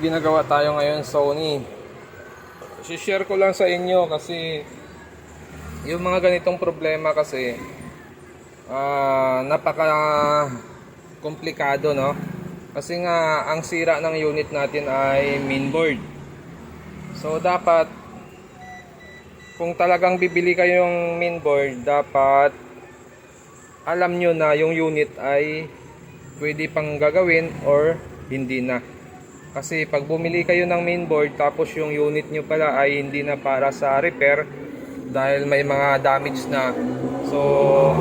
Ginagawa tayo ngayon Sony. I-share ko lang sa inyo kasi yung mga ganitong problema kasi napaka komplikado, no? Kasi nga ang sira ng unit natin ay mainboard. So dapat kung talagang bibili kayong mainboard, dapat alam nyo na yung unit ay pwede pang gagawin or hindi na. Kasi pag bumili kayo ng mainboard tapos yung unit nyo pala ay hindi na para sa repair dahil may mga damage na, so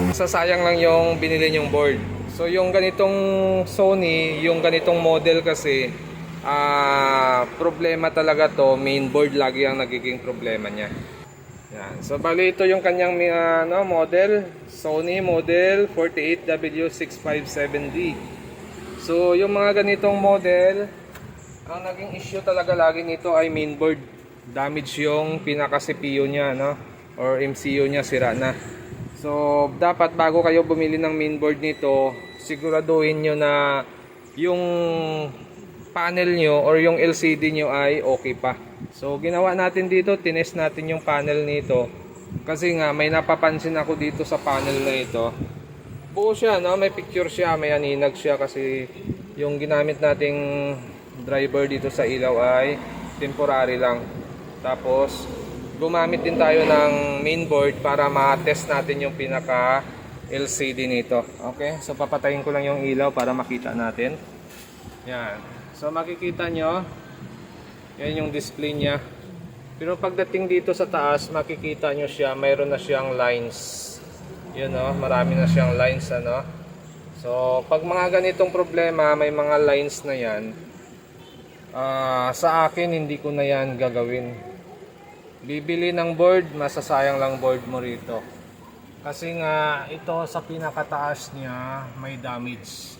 sasayang lang yung binili nyong board. So yung ganitong Sony, yung ganitong model kasi problema talaga to, mainboard lagi ang nagiging problema niya. Yan. So bali ito yung kanyang model, Sony model 48W657D. So yung mga ganitong model, ang naging issue talaga lagi nito ay mainboard. Damage yung pinaka CPU niya, no? Or MCU niya, sira na. So dapat bago kayo bumili ng mainboard nito, siguraduhin nyo na yung panel nyo or yung LCD nyo ay okay pa. So ginawa natin dito, tinest natin yung panel nito. Kasi nga may napapansin ako dito sa panel na ito. Buo siya, no? May picture siya, may aninag siya kasi yung ginamit nating driver dito sa ilaw ay temporary lang. Tapos gumamit din tayo ng mainboard para ma-test natin yung pinaka LCD nito. Okay, so papatayin ko lang yung ilaw para makita natin. Yan. So makikita nyo, yan yung display niya. Pero pagdating dito sa taas, makikita nyo siya, mayroon na siyang lines. Yun, no? Marami na siyang lines, ano? So pag mga ganitong problema, may mga lines na yan, sa akin hindi ko na yan gagawin. Bibili ng board, masasayang lang board mo rito. Kasi nga ito sa pinakataas niya may damage.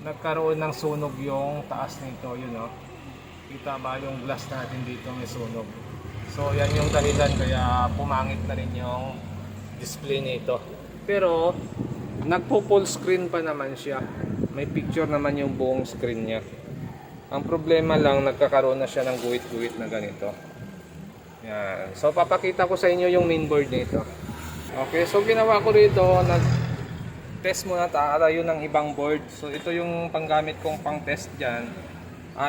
Nagkaroon ng sunog yung taas nito, yun, no? Kita ba yung glass natin dito may sunog? So yan yung dahilan kaya pumangit na rin yung display nito. Pero nagpo full screen pa naman siya. May picture naman yung buong screen niya. Ang problema lang, nagkakaroon na siya ng guhit-guhit na ganito. Yan. So papakita ko sa inyo yung mainboard nito. Okay, so ginawa ko rito, nag-test muna tayo ng ibang board. So ito yung panggamit kong pang-test dyan.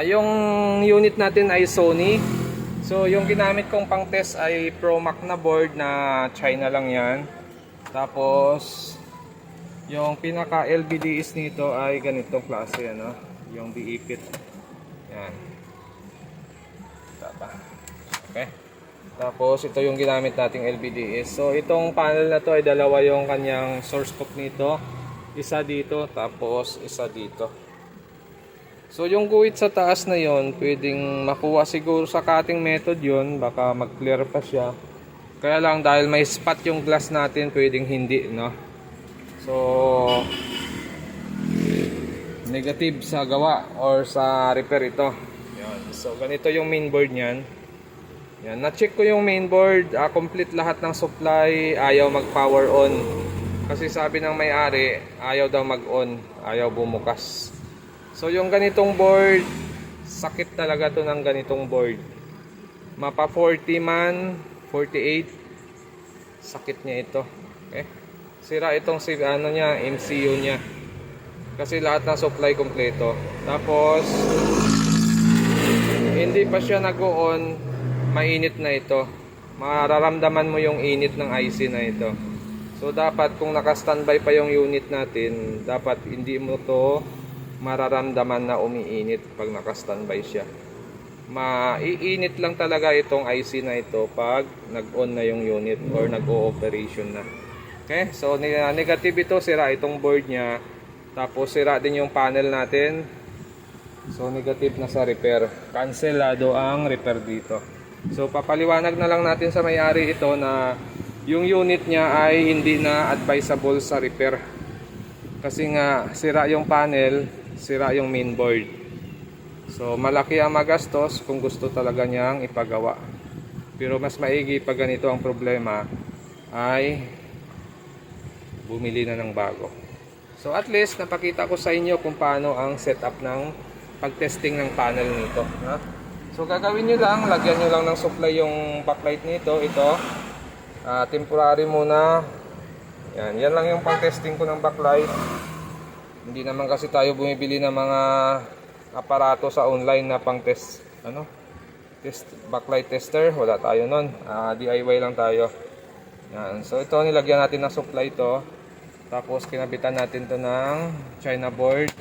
Yung unit natin ay Sony. So yung ginamit kong pang-test ay ProMac na board na China lang yan. Tapos yung pinaka LVDs nito ay ganitong klase, ano? Yung biipit. Yan. Tapa. Okay. Tapos ito yung ginamit nating LVDs. So itong panel na to ay dalawa yung kanyang source code nito. Isa dito, tapos isa dito. So yung guhit sa taas na yon, pwedeng makuha siguro sa cutting method yon, baka mag-clear pa siya. Kaya lang dahil may spot yung glass natin, pwedeng hindi, no? So negative sa gawa or sa repair ito. Yan. So ganito yung mainboard niyan. Yan, na-check ko yung mainboard, complete lahat ng supply, ayaw mag-power on. Kasi sabi ng may-ari, ayaw daw mag-on, ayaw bumukas. So yung ganitong board, sakit talaga to ng ganitong board. Mapa 40 man, 48, sakit niya ito. Okay? Sira itong niya, MCU niya. Kasi lahat ng supply kompleto. Tapos hindi pa siya nag-on, mainit na ito. Mararamdaman mo yung init ng IC na ito. So dapat kung naka-standby pa yung unit natin, dapat hindi mo to mararamdaman na umiinit pag naka-standby siya. Maiinit lang talaga itong IC na ito pag nag-on na yung unit or nag-o-operation na. Okay, so negative ito, sira itong board niya. Tapos sira din yung panel natin. So negative na sa repair. Cancelado ang repair dito. So papaliwanag na lang natin sa may-ari ito na yung unit niya ay hindi na advisable sa repair. Kasi nga sira yung panel, sira yung mainboard. So malaki ang magastos kung gusto talaga niyang ipagawa. Pero mas maigi pag ganito ang problema ay bumili na ng bago. So at least napakita ko sa inyo kung paano ang setup ng pag-testing ng panel nito, no? So gagawin nyo lang, lagyan nyo lang ng supply yung backlight nito. Ito, temporary muna. Yan lang yung pang-testing ko ng backlight. Hindi naman kasi tayo bumibili ng mga aparato sa online na pang-test, backlight tester. Wala tayo nun. DIY lang tayo. Yan. So ito, nilagyan natin ng supply ito. Tapos kinabitan natin to ng China board.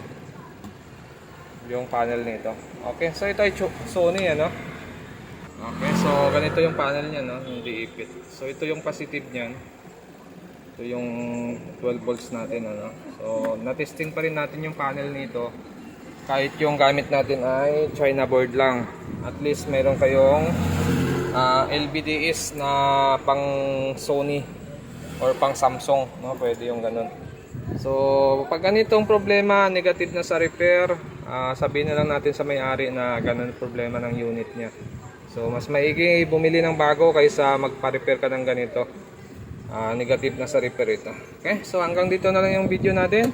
Yung panel nito. Okay, so ito ay Sony, Okay, so ganito yung panel niya, hindi ipit. So ito yung positive niyan. Ito yung 12 volts natin, So na-testing pa rin natin yung panel nito. Kahit yung gamit natin ay China board lang. At least meron kayong LVDS na pang Sony or pang Samsung, Pwede yung ganun. So pag ganitong problema, negative na sa repair, sabihin na lang natin sa may-ari na ganun problema ng unit niya. So mas maigi bumili ng bago kaysa magpa-repair ka ng ganito. Negative na sa repair ito. Okay, so hanggang dito na lang yung video natin.